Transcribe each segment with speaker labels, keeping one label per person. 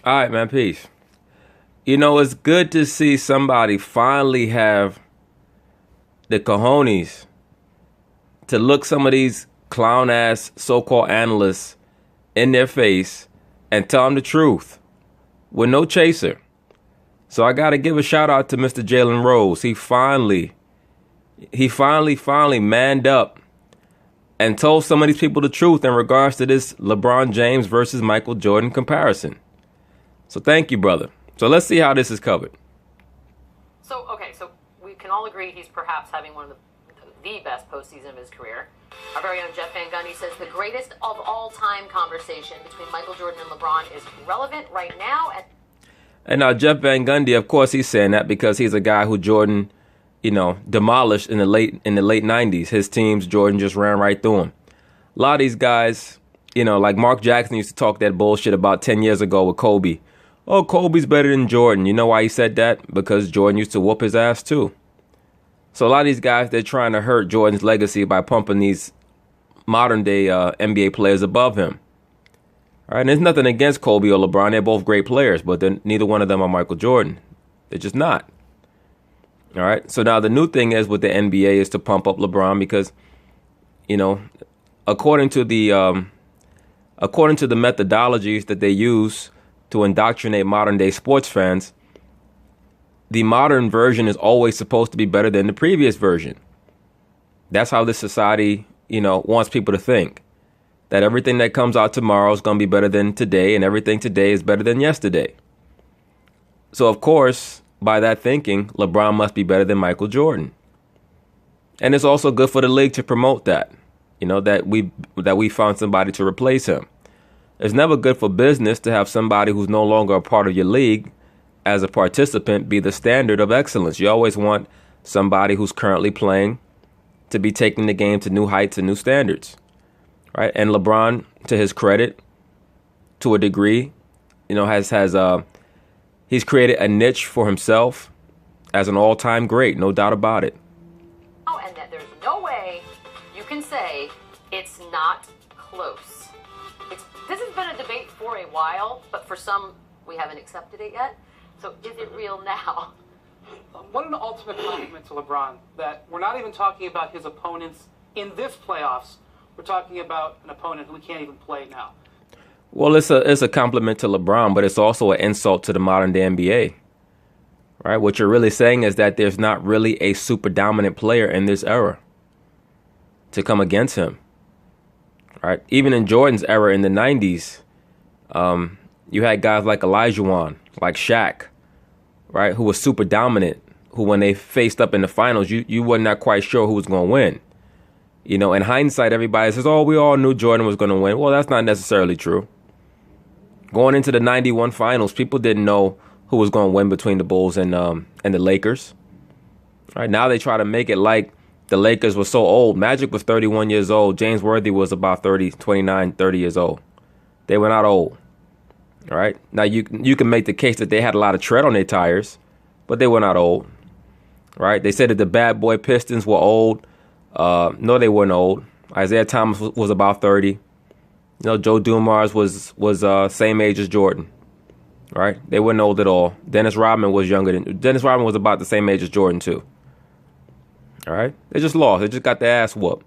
Speaker 1: All right, man. Peace. You know, it's good to see somebody finally have the cojones to look some of these clown ass so-called analysts in their face and tell them the truth with no chaser. So I got to give a shout out to Mr. Jalen Rose. He finally manned up and told some of these people the truth in regards to this LeBron James versus Michael Jordan comparison. So thank you, brother. So let's see how this is covered.
Speaker 2: So we can all agree he's perhaps having one of the best postseason of his career. Our very own Jeff Van Gundy says the greatest of all time conversation between Michael Jordan and LeBron is relevant right now.
Speaker 1: And now Jeff Van Gundy, of course, he's saying that because he's a guy who Jordan, demolished in the late 90s. His teams, Jordan just ran right through them. A lot of these guys, like Mark Jackson used to talk that bullshit about 10 years ago with Kobe. Oh, Kobe's better than Jordan. You know why he said that? Because Jordan used to whoop his ass too. So a lot of these guys, they're trying to hurt Jordan's legacy by pumping these modern day NBA players above him. All right, and there's nothing against Kobe or LeBron. They're both great players, but neither one of them are Michael Jordan. They're just not. All right. So now the new thing is with the NBA is to pump up LeBron because, according to the methodologies that they use to indoctrinate modern day sports fans, the modern version is always supposed to be better than the previous version. That's how this society, wants people to think. That everything that comes out tomorrow is going to be better than today, and everything today is better than yesterday. So, of course, by that thinking, LeBron must be better than Michael Jordan. And it's also good for the league to promote that, that we found somebody to replace him. It's never good for business to have somebody who's no longer a part of your league as a participant be the standard of excellence. You always want somebody who's currently playing to be taking the game to new heights and new standards. Right. And LeBron, to his credit, to a degree, he's created a niche for himself as an all-time great. No doubt about it.
Speaker 2: Oh, and that there's no way you can say it's not close. This has been a debate for a while, but for some, we haven't accepted it yet. So is it real now?
Speaker 3: What an ultimate compliment to LeBron that we're not even talking about his opponents in this playoffs. We're talking about an opponent who we can't even play now.
Speaker 1: Well, it's a compliment to LeBron, but it's also an insult to the modern day NBA. Right? What you're really saying is that there's not really a super dominant player in this era to come against him. Right? Even in Jordan's era in the 90s, you had guys like Olajuwon, like Shaq, right, who was super dominant, who when they faced up in the finals, you were not quite sure who was going to win. In hindsight, everybody says, oh, we all knew Jordan was going to win. Well, that's not necessarily true. Going into the 91 finals, people didn't know who was going to win between the Bulls and the Lakers. Right now they try to make it like the Lakers were so old. Magic was 31 years old. James Worthy was about 30 years old. They were not old. All right. Now you can make the case that they had a lot of tread on their tires, but they were not old. Right. They said that the bad boy Pistons were old. No, they weren't old. Isaiah Thomas was about 30. Joe Dumars was same age as Jordan. Right? They weren't old at all. Dennis Rodman was about the same age as Jordan too. All right? They just lost. They just got their ass whooped.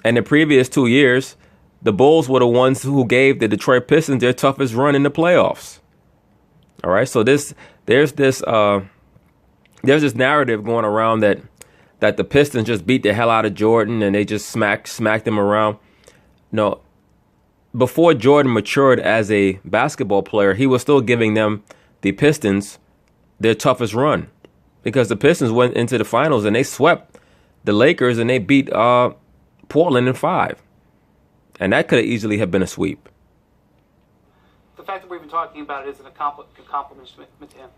Speaker 1: And the previous 2 years, the Bulls were the ones who gave the Detroit Pistons their toughest run in the playoffs. All right? So there's this narrative going around that the Pistons just beat the hell out of Jordan and they just smacked him around. No, before Jordan matured as a basketball player, he was still giving the Pistons, their toughest run. Because the Pistons went into the finals and they swept the Lakers and they beat Portland in 5. And that could have easily have been a sweep.
Speaker 3: The fact that we're even talking about it is a compliment to him.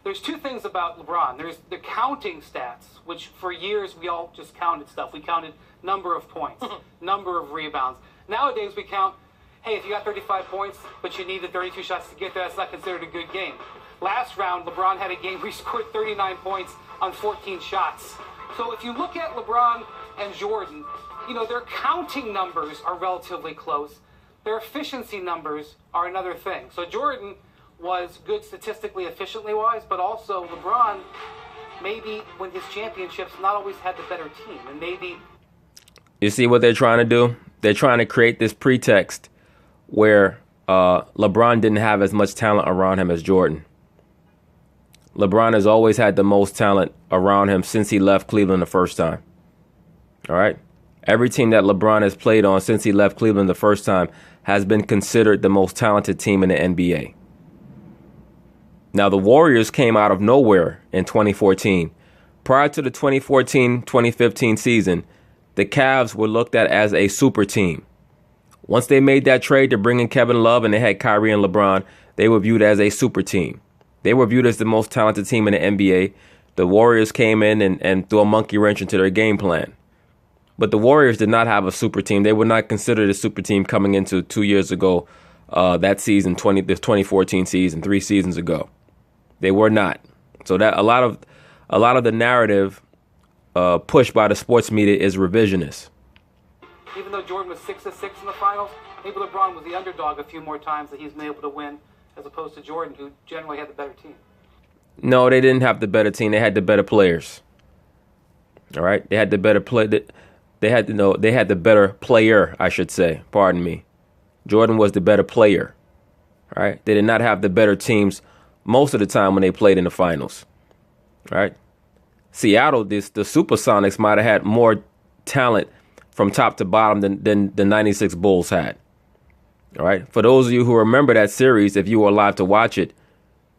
Speaker 3: There's two things about LeBron. There's the counting stats, which for years we all just counted stuff. We counted number of points, number of rebounds. Nowadays we count, hey, if you got 35 points, but you needed 32 shots to get there, that's not considered a good game. Last round, LeBron had a game where he scored 39 points on 14 shots. So if you look at LeBron and Jordan, their counting numbers are relatively close. Their efficiency numbers are another thing. So Jordan was good statistically, efficiently wise, but also LeBron maybe win his championships not always had the better team, and maybe.
Speaker 1: You see what they're trying to do? They're trying to create this pretext where LeBron didn't have as much talent around him as Jordan. LeBron has always had the most talent around him since he left Cleveland the first time. All right? Every team that LeBron has played on since he left Cleveland the first time has been considered the most talented team in the NBA. Now, the Warriors came out of nowhere in 2014. Prior to the 2014-2015 season, the Cavs were looked at as a super team. Once they made that trade to bring in Kevin Love and they had Kyrie and LeBron, they were viewed as a super team. They were viewed as the most talented team in the NBA. The Warriors came in and threw a monkey wrench into their game plan. But the Warriors did not have a super team. They were not considered a super team coming into 2 years ago, that season, the 2014 season, 3 seasons ago. They were not. So that a lot of the narrative pushed by the sports media is revisionist.
Speaker 3: Even though Jordan was 6-6 in the finals, maybe LeBron was the underdog a few more times that he's been able to win, as opposed to Jordan, who generally had the better team.
Speaker 1: No, they didn't have the better team. They had the better players. All right, they had the better play. They had the better player, I should say. Pardon me. Jordan was the better player. All right, they did not have the better teams most of the time when they played in the finals. All right, Seattle, the Supersonics might have had more talent from top to bottom than the 96 Bulls had. All right, for those of you who remember that series, if you were alive to watch it,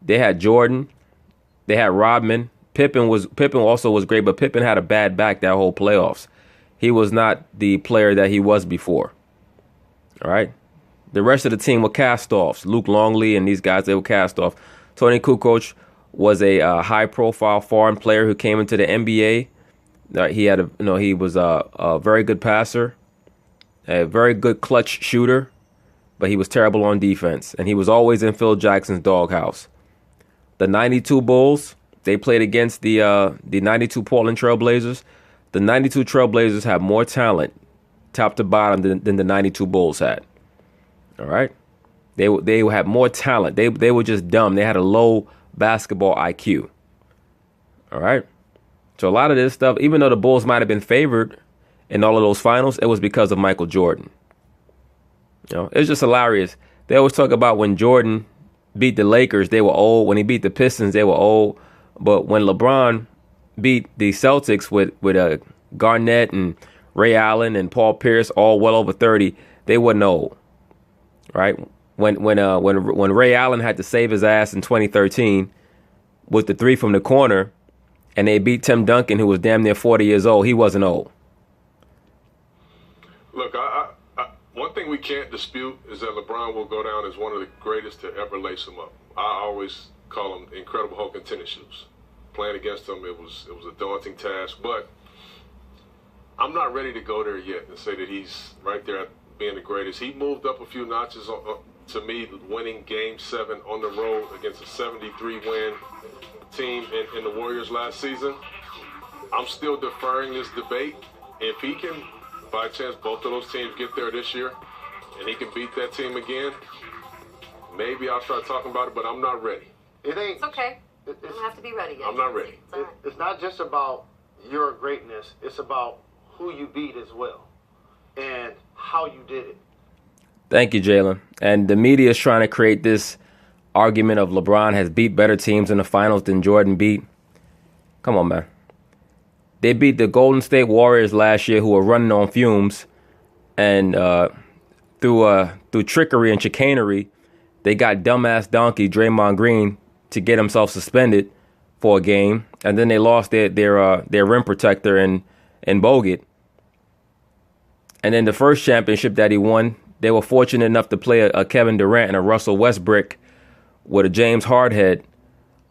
Speaker 1: they had Jordan, they had Rodman. Pippen also was great, but Pippen had a bad back that whole playoffs. He was not the player that he was before. All right, the rest of the team were cast-offs. Luke Longley and these guys, they were cast-off. Tony Kukoc was a high-profile foreign player who came into the NBA. He was a very good passer, a very good clutch shooter, but he was terrible on defense, and he was always in Phil Jackson's doghouse. The 92 Bulls, they played against the 92 Portland Trailblazers. The 92 Trailblazers have more talent, top to bottom, than the 92 Bulls had. All right? They had more talent. They were just dumb. They had a low basketball IQ. All right? So a lot of this stuff, even though the Bulls might have been favored in all of those finals, it was because of Michael Jordan. It's just hilarious. They always talk about when Jordan beat the Lakers, they were old. When he beat the Pistons, they were old. But when LeBron beat the Celtics with Garnett and Ray Allen and Paul Pierce, all well over 30, they weren't old. Right? When Ray Allen had to save his ass in 2013 with the 3 from the corner, and they beat Tim Duncan, who was damn near 40 years old, he wasn't old.
Speaker 4: Look, one thing we can't dispute is that LeBron will go down as one of the greatest to ever lace him up. I always call him Incredible Hulk in tennis shoes. Playing against him, it was a daunting task, but I'm not ready to go there yet and say that he's right there at being the greatest. He moved up a few notches to me, winning Game 7 on the road against a 73-win team in the Warriors last season. I'm still deferring this debate. If he can, by chance, both of those teams get there this year, and he can beat that team again, maybe I'll start talking about it, but I'm not ready.
Speaker 5: It ain't.
Speaker 2: It's okay. You don't have to be ready yet.
Speaker 4: I'm not ready.
Speaker 2: It's all right.
Speaker 5: It's not just about your greatness. It's about who you beat as well and how you did it.
Speaker 1: Thank you, Jalen. And the media is trying to create this argument of LeBron has beat better teams in the finals than Jordan beat. Come on, man. They beat the Golden State Warriors last year, who were running on fumes, and through trickery and chicanery, they got dumbass donkey Draymond Green to get himself suspended for a game, and then they lost their rim protector in Bogut. And then the first championship that he won, they were fortunate enough to play a Kevin Durant and a Russell Westbrook with a James Harden,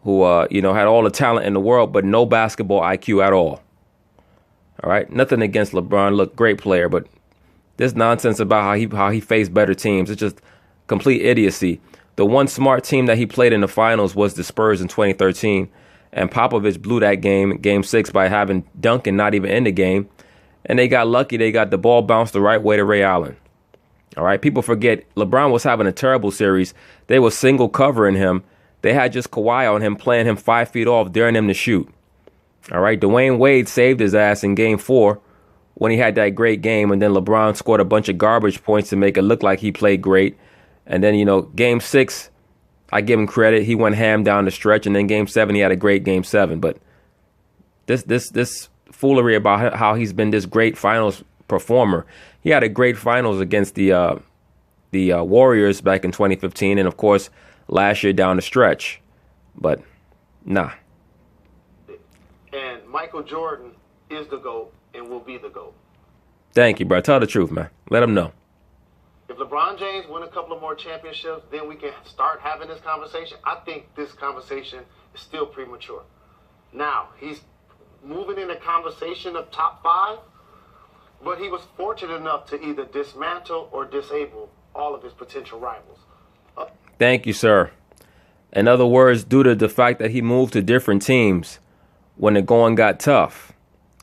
Speaker 1: who had all the talent in the world, but no basketball IQ at all. All right, nothing against LeBron. Look, great player, but this nonsense about how he faced better teams, it's just complete idiocy. The one smart team that he played in the finals was the Spurs in 2013, and Popovich blew that game 6, by having Duncan not even in the game, and they got lucky. They got the ball bounced the right way to Ray Allen. All right. People forget LeBron was having a terrible series. They were single covering him. They had just Kawhi on him, playing him 5 feet off, daring him to shoot. All right. Dwayne Wade saved his ass in game 4 when he had that great game. And then LeBron scored a bunch of garbage points to make it look like he played great. And then, game 6, I give him credit. He went ham down the stretch. And then game 7, he had a great game 7. But this foolery about how he's been this great finals performer. He had a great finals against the Warriors back in 2015, and of course last year down the stretch. But nah.
Speaker 5: And Michael Jordan is the GOAT and will be the GOAT.
Speaker 1: Thank you, bro. Tell the truth, man. Let him know.
Speaker 5: If LeBron James win a couple of more championships, then we can start having this conversation. I think this conversation is still premature. Now, he's moving in a conversation of top 5, but he was fortunate enough to either dismantle or disable all of his potential rivals.
Speaker 1: Thank you, sir. In other words, due to the fact that he moved to different teams when the going got tough,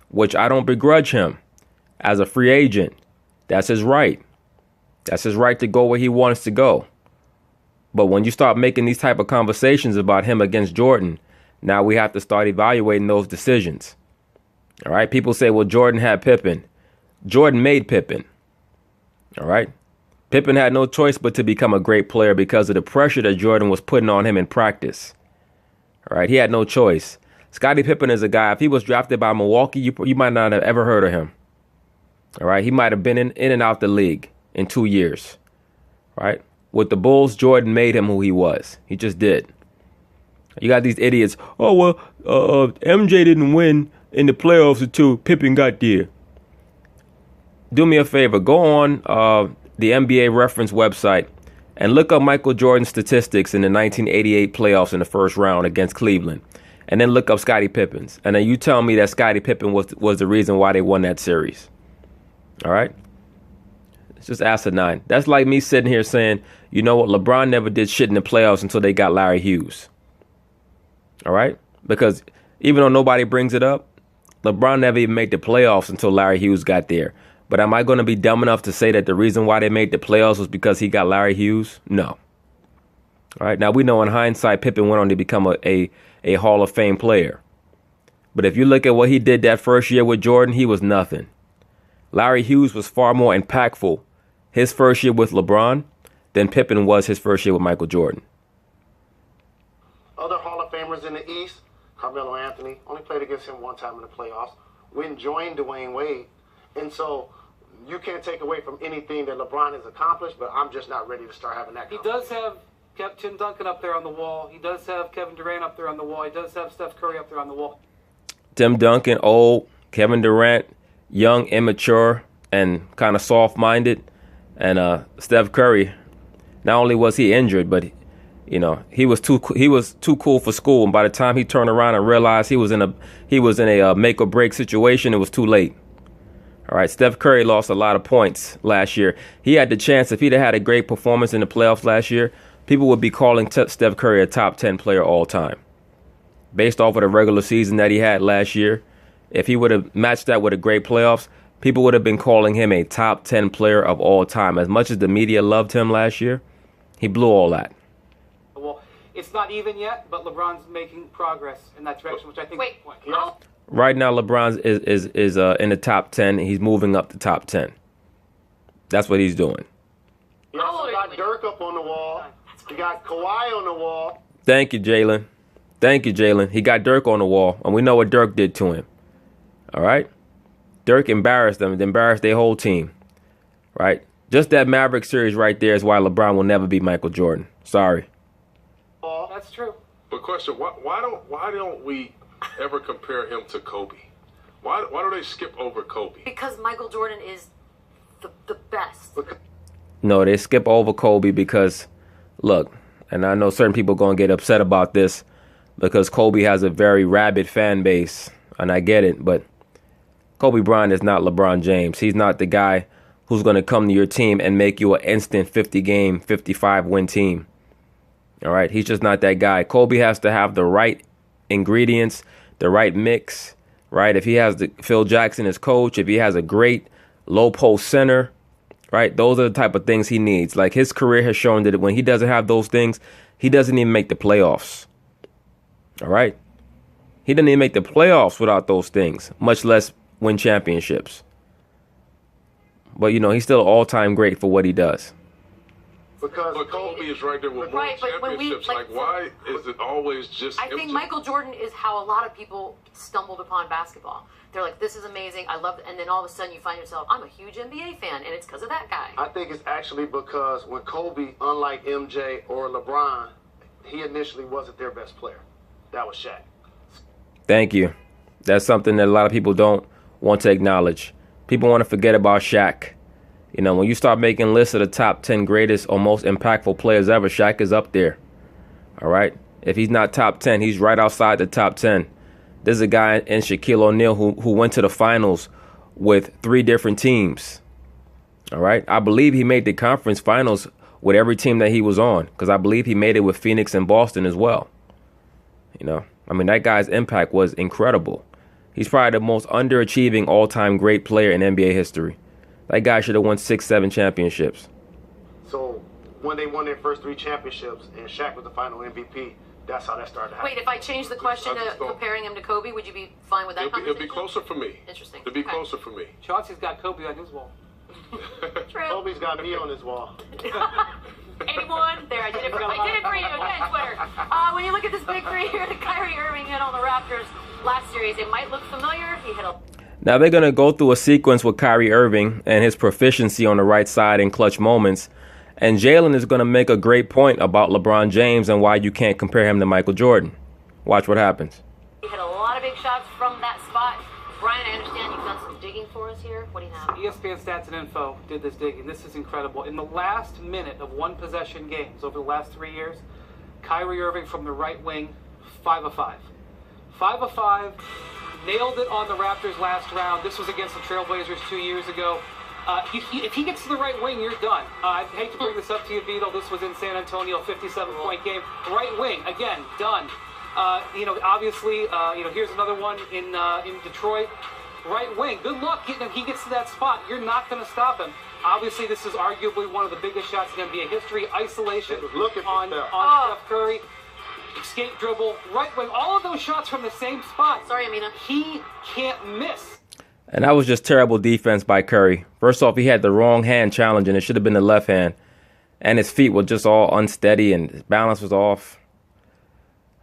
Speaker 1: which I don't begrudge him as a free agent. That's his right. That's his right to go where he wants to go. But when you start making these type of conversations about him against Jordan, now we have to start evaluating those decisions. All right. People say, well, Jordan had Pippen. Jordan made Pippen. All right. Pippen had no choice but to become a great player because of the pressure that Jordan was putting on him in practice. All right. He had no choice. Scottie Pippen is a guy, if he was drafted by Milwaukee, you might not have ever heard of him. All right. He might have been in and out the league in 2 years. Right. With the Bulls, Jordan made him who he was. He just did. You got these idiots. Oh, well, MJ didn't win in the playoffs until Pippen got there. Do me a favor. Go on the NBA reference website and look up Michael Jordan's statistics in the 1988 playoffs in the first round against Cleveland. And then look up Scottie Pippen's. And then you tell me that Scottie Pippen was the reason why they won that series. All right? It's just asinine. That's like me sitting here saying, you know what, LeBron never did shit in the playoffs until they got Larry Hughes. All right? Because even though nobody brings it up, LeBron never even made the playoffs until Larry Hughes got there. But am I going to be dumb enough to say that the reason why they made the playoffs was because he got Larry Hughes? No. All right. Now, we know in hindsight, Pippen went on to become a Hall of Fame player. But if you look at what he did that first year with Jordan, he was nothing. Larry Hughes was far more impactful his first year with LeBron than Pippen was his first year with Michael Jordan.
Speaker 5: Other Hall of Famers in the East, Carmelo Anthony, only played against him one time in the playoffs, went and joined Dwayne Wade. And so you can't take away from anything that LeBron has accomplished, but I'm just not ready to start having that conversation.
Speaker 3: He does have Tim Duncan up there on the wall. He does have Kevin Durant up there on the wall. He does have Steph Curry up there on the wall.
Speaker 1: Tim Duncan, old. Kevin Durant, young, immature, and kind of soft-minded. And Steph Curry, not only was he injured, but he was too cool for school. And by the time he turned around and realized he was in a make or break situation, it was too late. All right, Steph Curry lost a lot of points last year. He had the chance, if he'd have had a great performance in the playoffs last year, people would be calling Steph Curry a top 10 player all time. Based off of the regular season that he had last year, if he would have matched that with a great playoffs, people would have been calling him a top 10 player of all time. As much as the media loved him last year, he blew all that.
Speaker 3: Well, it's not even yet, but LeBron's making progress in that direction, which I think is the point.
Speaker 5: Yeah.
Speaker 1: Right now, LeBron is in the top 10. He's moving up the top 10. That's what he's doing.
Speaker 5: You also got Dirk up on the wall. You got Kawhi on the wall.
Speaker 1: Thank you, Jalen. Thank you, Jalen. He got Dirk on the wall, and we know what Dirk did to him. All right? Dirk embarrassed them, embarrassed their whole team. Right? Just that Maverick series right there is why LeBron will never be Michael Jordan. Sorry.
Speaker 3: That's true.
Speaker 4: But question, why don't we ever compare him to Kobe? Why do they skip over Kobe?
Speaker 2: Because Michael Jordan is the best.
Speaker 1: No, they skip over Kobe because, look, and I know certain people are going to get upset about this because Kobe has a very rabid fan base, and I get it, but Kobe Bryant is not LeBron James. He's not the guy who's going to come to your team and make you an instant 50-game, 55-win team. All right, he's just not that guy. Kobe has to have the right ingredients, the right mix, right? If he has Phil Jackson as coach, if he has a great low post center, right? Those are the type of things he needs. Like, his career has shown that when he doesn't have those things, he doesn't even make the playoffs. All right? He didn't even make the playoffs without those things, much less win championships. But, you know, he's still all-time great for what he does.
Speaker 5: Because
Speaker 4: But Kobe is right there with more
Speaker 2: Right, but when we,
Speaker 4: championships.
Speaker 2: like,
Speaker 4: Why is it always just
Speaker 2: I think
Speaker 4: empty?
Speaker 2: Michael Jordan is how a lot of people stumbled upon basketball. They're like, this is amazing, I love it. And then all of a sudden you find yourself, I'm a huge NBA fan, and it's because of that guy.
Speaker 5: I think it's actually because when Kobe, unlike MJ or LeBron, he initially wasn't their best player. That was Shaq.
Speaker 1: Thank you. That's something that a lot of people don't want to acknowledge. People want to forget about Shaq. You know, when you start making lists of the top 10 greatest or most impactful players ever, Shaq is up there. All right? If he's not top 10, he's right outside the top 10. There's a guy in Shaquille O'Neal who went to the finals with 3 different teams. All right? I believe he made the conference finals with every team that he was on, because I believe he made it with Phoenix and Boston as well. You know, I mean, that guy's impact was incredible. He's probably the most underachieving all-time great player in NBA history. That guy should have won 6, 7 championships.
Speaker 5: So when they won their first 3 championships and Shaq was the final MVP, that's how that started happening.
Speaker 2: Wait, if I change the question to comparing him to Kobe, would you be fine with that
Speaker 4: It'll
Speaker 2: conversation?
Speaker 4: be closer for me.
Speaker 2: Interesting.
Speaker 4: It'll be
Speaker 2: Okay.
Speaker 4: closer for me.
Speaker 3: Chauncey's got Kobe on his wall.
Speaker 2: True.
Speaker 5: Kobe's got me on his wall.
Speaker 2: Anyone? There, I did it for you again, Twitter. When you look at this big three here that Kyrie Irving hit on the Raptors last series, it might look familiar. He hit a...
Speaker 1: Now they're going to go through a sequence with Kyrie Irving and his proficiency on the right side in clutch moments. And Jalen is going to make a great point about LeBron James and why you can't compare him to Michael Jordan. Watch what happens.
Speaker 2: He hit a lot of big shots from that spot. Brian, I understand you've done some digging for us here. What do you have?
Speaker 3: ESPN Stats and Info did this digging. This is incredible. In the last minute of one possession games over the last 3 years, Kyrie Irving from the right wing, 5 of 5. 5 of 5. Nailed it on the Raptors last round. This was against the Trailblazers 2 years ago. If he gets to the right wing, you're done. I hate to bring this up to you, Vito. This was in San Antonio, 57-point game. Right wing, again, done. Obviously, here's another one in Detroit. Right wing, good luck getting him. He gets to that spot. You're not going to stop him. Obviously, this is arguably one of the biggest shots in NBA history. Isolation on Steph Curry. Escape dribble, right wing, all of those shots from the same spot.
Speaker 2: Sorry, Amina.
Speaker 3: He can't miss.
Speaker 1: And that was just terrible defense by Curry. First off, he had the wrong hand challenge, and it should have been the left hand. And his feet were just all unsteady, and his balance was off.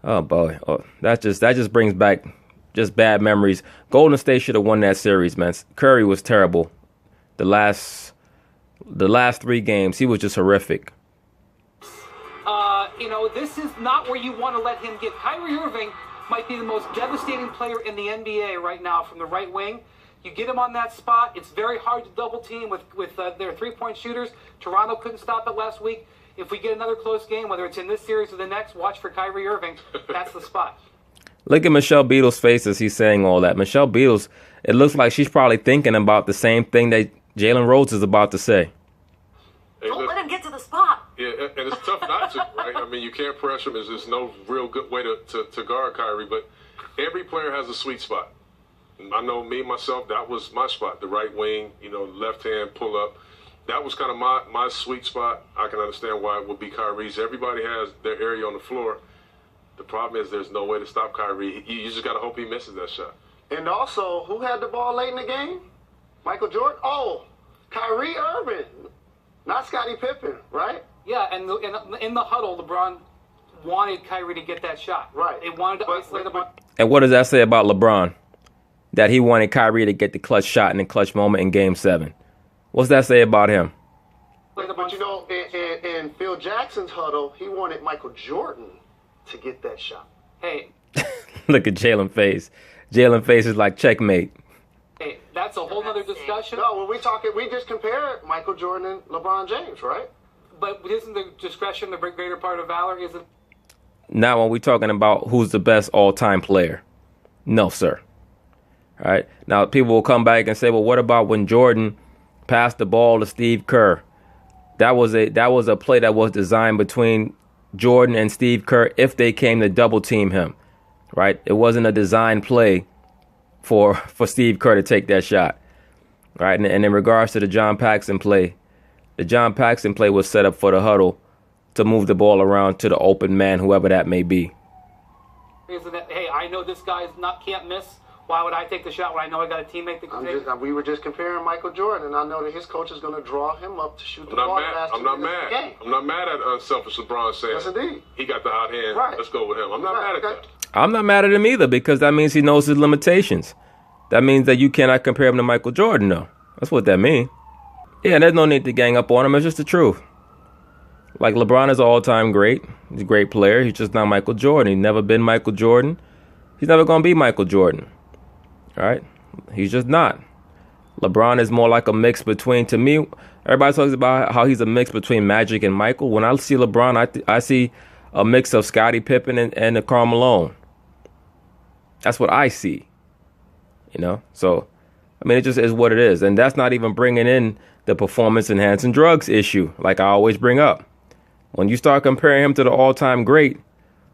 Speaker 1: Oh, boy. Oh, that just brings back just bad memories. Golden State should have won that series, man. Curry was terrible. The last 3 games, he was just horrific.
Speaker 3: This is not where you want to let him get. Kyrie Irving might be the most devastating player in the NBA right now from the right wing. You get him on that spot. It's very hard to double team with their 3-point shooters. Toronto couldn't stop it last week. If we get another close game, whether it's in this series or the next, watch for Kyrie Irving. That's the spot.
Speaker 1: Look at Michelle Beadle's face as he's saying all that. Michelle Beadle's, it looks like she's probably thinking about the same thing that Jalen Rhodes is about to say.
Speaker 2: Don't let him get to the spot.
Speaker 4: Yeah, and it's tough not to, right? I mean, you can't pressure him. There's no real good way to guard Kyrie, but every player has a sweet spot. I know me, myself, that was my spot, the right wing, left hand pull up. That was kind of my sweet spot. I can understand why it would be Kyrie's. Everybody has their area on the floor. The problem is there's no way to stop Kyrie. You just got to hope he misses that shot.
Speaker 5: And also, who had the ball late in the game? Michael Jordan? Oh, Kyrie Irving. Not Scottie Pippen, right?
Speaker 3: Yeah, and in the huddle, LeBron wanted Kyrie to get that shot.
Speaker 5: Right.
Speaker 3: They wanted to isolate him.
Speaker 1: And what does that say about LeBron? That he wanted Kyrie to get the clutch shot in the clutch moment in Game 7. What's that say about him?
Speaker 5: But in Phil Jackson's huddle, he wanted Michael Jordan to get that shot.
Speaker 3: Hey.
Speaker 1: Look at Jalen face. Jalen face is like checkmate.
Speaker 3: Hey, that's a whole other discussion.
Speaker 5: No, when we just compared Michael Jordan and LeBron James, right?
Speaker 3: But isn't the discretion the greater part of valor? Isn't?
Speaker 1: Now, when we're talking about who's the best all-time player, no, sir. All right. Now, people will come back and say, well, what about when Jordan passed the ball to Steve Kerr? That was a play that was designed between Jordan and Steve Kerr if they came to double team him. Right. It wasn't a design play for Steve Kerr to take that shot. Right. And in regards to the John Paxson play, The John Paxson play was set up for the huddle to move the ball around to the open man, whoever that may be.
Speaker 3: Isn't it, hey, I know this guy's can't miss. Why would I take the shot when I know I got a teammate that can take it?
Speaker 5: We were just comparing Michael Jordan, and I know that his coach is going to draw him up to shoot the ball faster.
Speaker 4: I'm not mad. I'm not mad at unselfish LeBron saying,
Speaker 5: yes, indeed,
Speaker 4: he got the hot hand.
Speaker 5: Right.
Speaker 4: Let's go with him. I'm not mad at that.
Speaker 1: I'm not mad at him either, because that means he knows his limitations. That means that you cannot compare him to Michael Jordan, though. That's what that means. Yeah, there's no need to gang up on him. It's just the truth. Like, LeBron is an all-time great. He's a great player. He's just not Michael Jordan. He's never been Michael Jordan. He's never going to be Michael Jordan. All right? He's just not. LeBron is more like a mix between, to me, everybody talks about how he's a mix between Magic and Michael. When I see LeBron, I see a mix of Scottie Pippen and Karl Malone. That's what I see. You know? So, I mean, it just is what it is. And that's not even bringing in the performance-enhancing drugs issue, like I always bring up. When you start comparing him to the all-time great,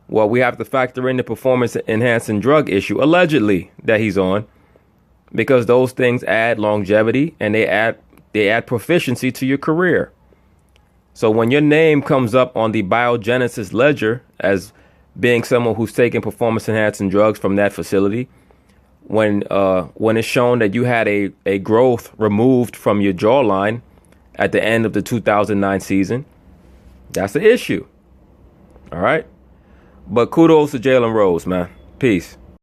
Speaker 1: well, we have to factor in the performance-enhancing drug issue, allegedly, that he's on, because those things add longevity and they add proficiency to your career. So when your name comes up on the biogenesis ledger as being someone who's taking performance-enhancing drugs from that facility, when it's shown that you had a growth removed from your jawline at the end of the 2009 season, that's the issue. All right? But kudos to Jalen Rose, man. Peace.